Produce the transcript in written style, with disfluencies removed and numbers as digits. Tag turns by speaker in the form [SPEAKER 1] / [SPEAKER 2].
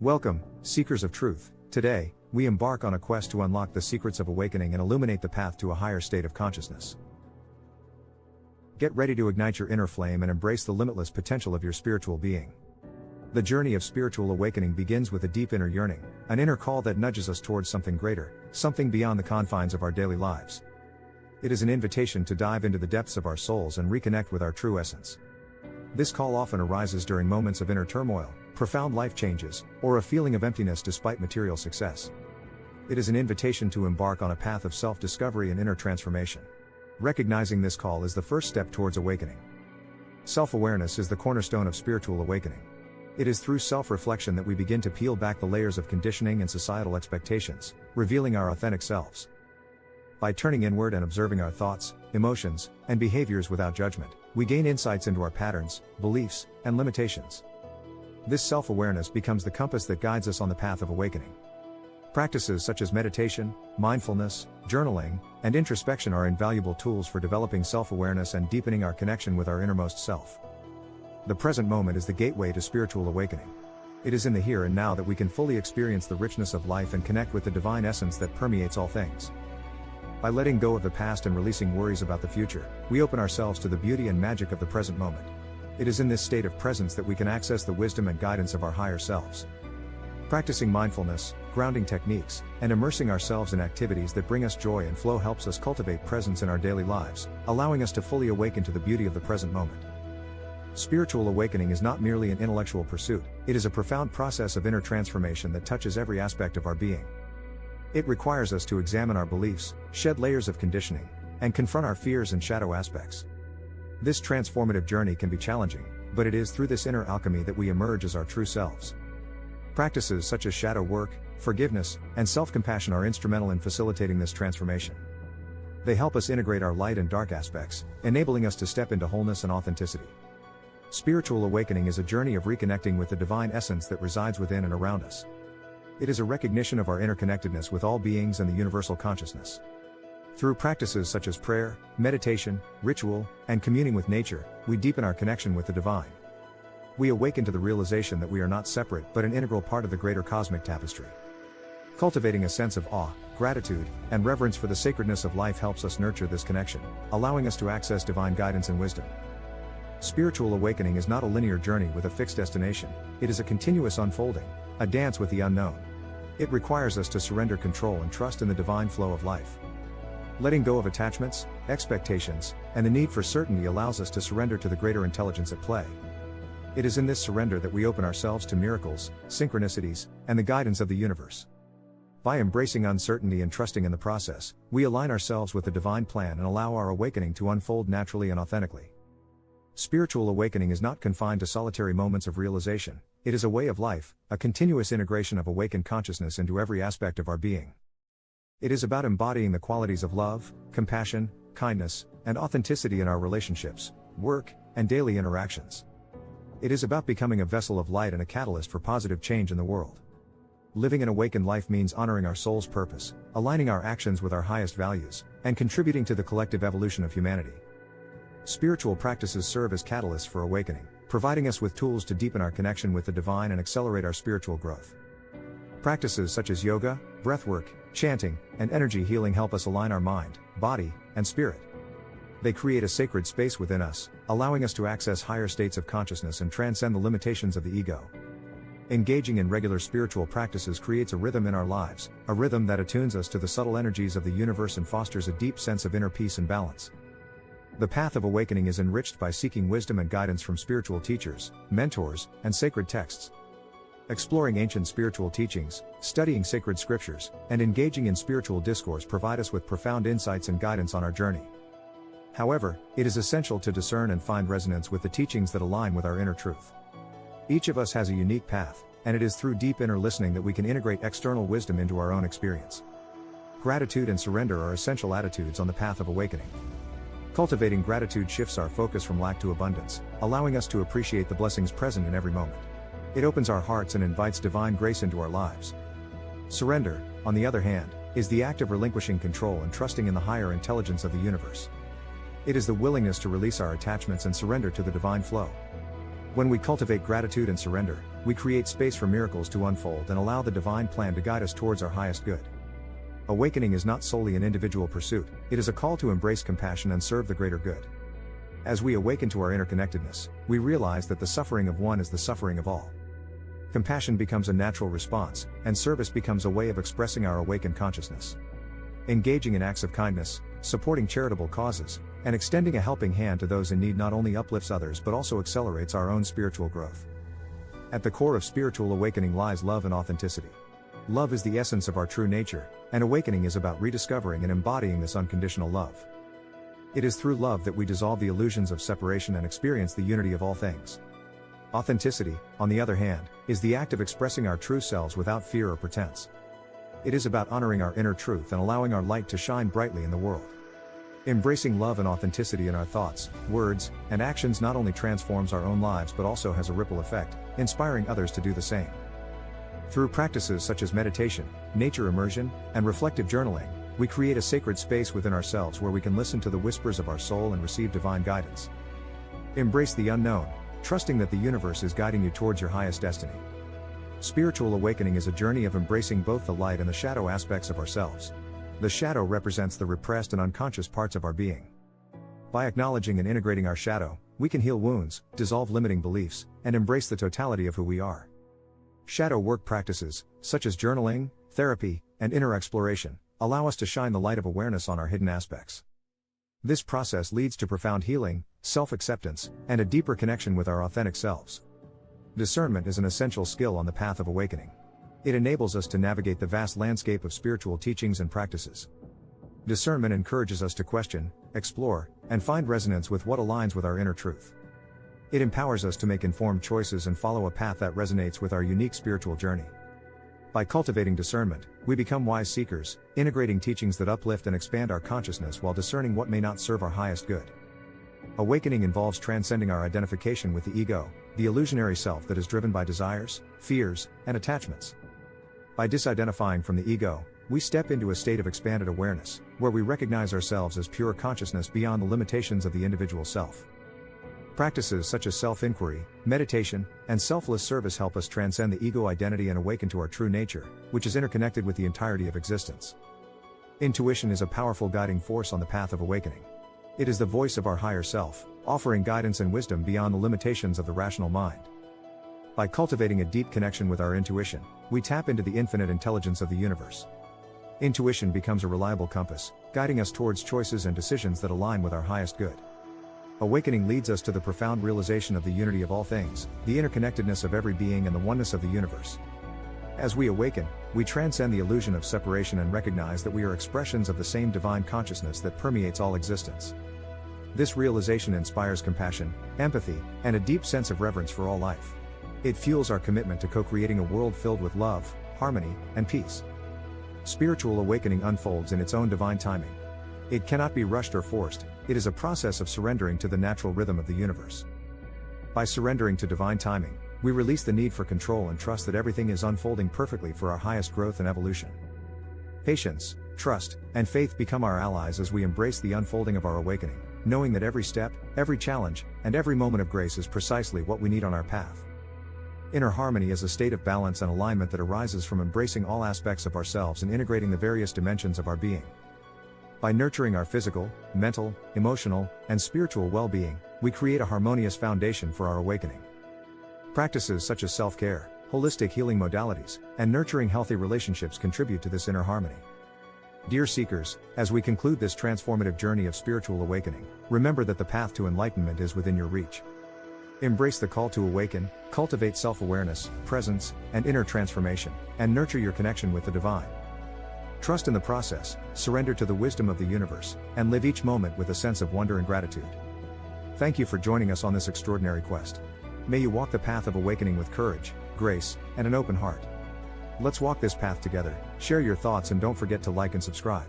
[SPEAKER 1] Welcome, seekers of truth. Today, we embark on a quest to unlock the secrets of awakening and illuminate the path to a higher state of consciousness. Get ready to ignite your inner flame and embrace the limitless potential of your spiritual being. The journey of spiritual awakening begins with a deep inner yearning, an inner call that nudges us towards something greater, something beyond the confines of our daily lives. It is an invitation to dive into the depths of our souls and reconnect with our true essence. This call often arises during moments of inner turmoil, profound life changes, or a feeling of emptiness despite material success. It is an invitation to embark on a path of self-discovery and inner transformation. Recognizing this call is the first step towards awakening. Self-awareness is the cornerstone of spiritual awakening. It is through self-reflection that we begin to peel back the layers of conditioning and societal expectations, revealing our authentic selves. By turning inward and observing our thoughts, emotions, and behaviors without judgment, we gain insights into our patterns, beliefs, and limitations. This self-awareness becomes the compass that guides us on the path of awakening. Practices such as meditation, mindfulness, journaling, and introspection are invaluable tools for developing self-awareness and deepening our connection with our innermost self. The present moment is the gateway to spiritual awakening. It is in the here and now that we can fully experience the richness of life and connect with the divine essence that permeates all things. By letting go of the past and releasing worries about the future, we open ourselves to the beauty and magic of the present moment. It is in this state of presence that we can access the wisdom and guidance of our higher selves. Practicing mindfulness, grounding techniques, and immersing ourselves in activities that bring us joy and flow helps us cultivate presence in our daily lives, allowing us to fully awaken to the beauty of the present moment. Spiritual awakening is not merely an intellectual pursuit, it is a profound process of inner transformation that touches every aspect of our being. It requires us to examine our beliefs, shed layers of conditioning, and confront our fears and shadow aspects. This transformative journey can be challenging, but it is through this inner alchemy that we emerge as our true selves. Practices such as shadow work, forgiveness, and self-compassion are instrumental in facilitating this transformation. They help us integrate our light and dark aspects, enabling us to step into wholeness and authenticity. Spiritual awakening is a journey of reconnecting with the divine essence that resides within and around us. It is a recognition of our interconnectedness with all beings and the universal consciousness. Through practices such as prayer, meditation, ritual, and communing with nature, we deepen our connection with the divine. We awaken to the realization that we are not separate but an integral part of the greater cosmic tapestry. Cultivating a sense of awe, gratitude, and reverence for the sacredness of life helps us nurture this connection, allowing us to access divine guidance and wisdom. Spiritual awakening is not a linear journey with a fixed destination, it is a continuous unfolding, a dance with the unknown. It requires us to surrender control and trust in the divine flow of life. Letting go of attachments, expectations, and the need for certainty allows us to surrender to the greater intelligence at play. It is in this surrender that we open ourselves to miracles, synchronicities, and the guidance of the universe. By embracing uncertainty and trusting in the process, we align ourselves with the divine plan and allow our awakening to unfold naturally and authentically. Spiritual awakening is not confined to solitary moments of realization, it is a way of life, a continuous integration of awakened consciousness into every aspect of our being. It is about embodying the qualities of love, compassion, kindness, and authenticity in our relationships, work, and daily interactions. It is about becoming a vessel of light and a catalyst for positive change in the world. Living an awakened life means honoring our soul's purpose, aligning our actions with our highest values, and contributing to the collective evolution of humanity. Spiritual practices serve as catalysts for awakening, providing us with tools to deepen our connection with the divine and accelerate our spiritual growth. Practices such as yoga, breathwork, chanting, and energy healing help us align our mind, body, and spirit. They create a sacred space within us, allowing us to access higher states of consciousness and transcend the limitations of the ego. Engaging in regular spiritual practices creates a rhythm in our lives, a rhythm that attunes us to the subtle energies of the universe and fosters a deep sense of inner peace and balance. The path of awakening is enriched by seeking wisdom and guidance from spiritual teachers, mentors, and sacred texts. Exploring ancient spiritual teachings, studying sacred scriptures, and engaging in spiritual discourse provide us with profound insights and guidance on our journey. However, it is essential to discern and find resonance with the teachings that align with our inner truth. Each of us has a unique path, and it is through deep inner listening that we can integrate external wisdom into our own experience. Gratitude and surrender are essential attitudes on the path of awakening. Cultivating gratitude shifts our focus from lack to abundance, allowing us to appreciate the blessings present in every moment. It opens our hearts and invites divine grace into our lives. Surrender, on the other hand, is the act of relinquishing control and trusting in the higher intelligence of the universe. It is the willingness to release our attachments and surrender to the divine flow. When we cultivate gratitude and surrender, we create space for miracles to unfold and allow the divine plan to guide us towards our highest good. Awakening is not solely an individual pursuit, it is a call to embrace compassion and serve the greater good. As we awaken to our interconnectedness, we realize that the suffering of one is the suffering of all. Compassion becomes a natural response, and service becomes a way of expressing our awakened consciousness. Engaging in acts of kindness, supporting charitable causes, and extending a helping hand to those in need not only uplifts others but also accelerates our own spiritual growth. At the core of spiritual awakening lies love and authenticity. Love is the essence of our true nature, and awakening is about rediscovering and embodying this unconditional love. It is through love that we dissolve the illusions of separation and experience the unity of all things. Authenticity, on the other hand, is the act of expressing our true selves without fear or pretense. It is about honoring our inner truth and allowing our light to shine brightly in the world. Embracing love and authenticity in our thoughts, words, and actions not only transforms our own lives but also has a ripple effect, inspiring others to do the same. Through practices such as meditation, nature immersion, and reflective journaling, we create a sacred space within ourselves where we can listen to the whispers of our soul and receive divine guidance. Embrace the unknown, trusting that the universe is guiding you towards your highest destiny. Spiritual awakening is a journey of embracing both the light and the shadow aspects of ourselves. The shadow represents the repressed and unconscious parts of our being. By acknowledging and integrating our shadow, we can heal wounds, dissolve limiting beliefs, and embrace the totality of who we are. Shadow work practices, such as journaling, therapy, and inner exploration, allow us to shine the light of awareness on our hidden aspects. This process leads to profound healing, self-acceptance, and a deeper connection with our authentic selves. Discernment is an essential skill on the path of awakening. It enables us to navigate the vast landscape of spiritual teachings and practices. Discernment encourages us to question, explore, and find resonance with what aligns with our inner truth. It empowers us to make informed choices and follow a path that resonates with our unique spiritual journey. By cultivating discernment, we become wise seekers, integrating teachings that uplift and expand our consciousness while discerning what may not serve our highest good. Awakening involves transcending our identification with the ego, the illusionary self that is driven by desires, fears, and attachments. By disidentifying from the ego, we step into a state of expanded awareness, where we recognize ourselves as pure consciousness beyond the limitations of the individual self. Practices such as self-inquiry, meditation, and selfless service help us transcend the ego identity and awaken to our true nature, which is interconnected with the entirety of existence. Intuition is a powerful guiding force on the path of awakening. It is the voice of our higher self, offering guidance and wisdom beyond the limitations of the rational mind. By cultivating a deep connection with our intuition, we tap into the infinite intelligence of the universe. Intuition becomes a reliable compass, guiding us towards choices and decisions that align with our highest good. Awakening leads us to the profound realization of the unity of all things, the interconnectedness of every being and the oneness of the universe. As we awaken, we transcend the illusion of separation and recognize that we are expressions of the same divine consciousness that permeates all existence. This realization inspires compassion, empathy, and a deep sense of reverence for all life. It fuels our commitment to co-creating a world filled with love, harmony, and peace. Spiritual awakening unfolds in its own divine timing. It cannot be rushed or forced, it is a process of surrendering to the natural rhythm of the universe. By surrendering to divine timing, we release the need for control and trust that everything is unfolding perfectly for our highest growth and evolution. Patience, trust, and faith become our allies as we embrace the unfolding of our awakening, knowing that every step, every challenge, and every moment of grace is precisely what we need on our path. Inner harmony is a state of balance and alignment that arises from embracing all aspects of ourselves and integrating the various dimensions of our being. By nurturing our physical, mental, emotional, and spiritual well-being, we create a harmonious foundation for our awakening. Practices such as self-care, holistic healing modalities, and nurturing healthy relationships contribute to this inner harmony. Dear seekers, as we conclude this transformative journey of spiritual awakening, remember that the path to enlightenment is within your reach. Embrace the call to awaken, cultivate self-awareness, presence, and inner transformation, and nurture your connection with the divine. Trust in the process, surrender to the wisdom of the universe, and live each moment with a sense of wonder and gratitude. Thank you for joining us on this extraordinary quest. May you walk the path of awakening with courage, grace, and an open heart. Let's walk this path together. Share your thoughts and don't forget to like and subscribe.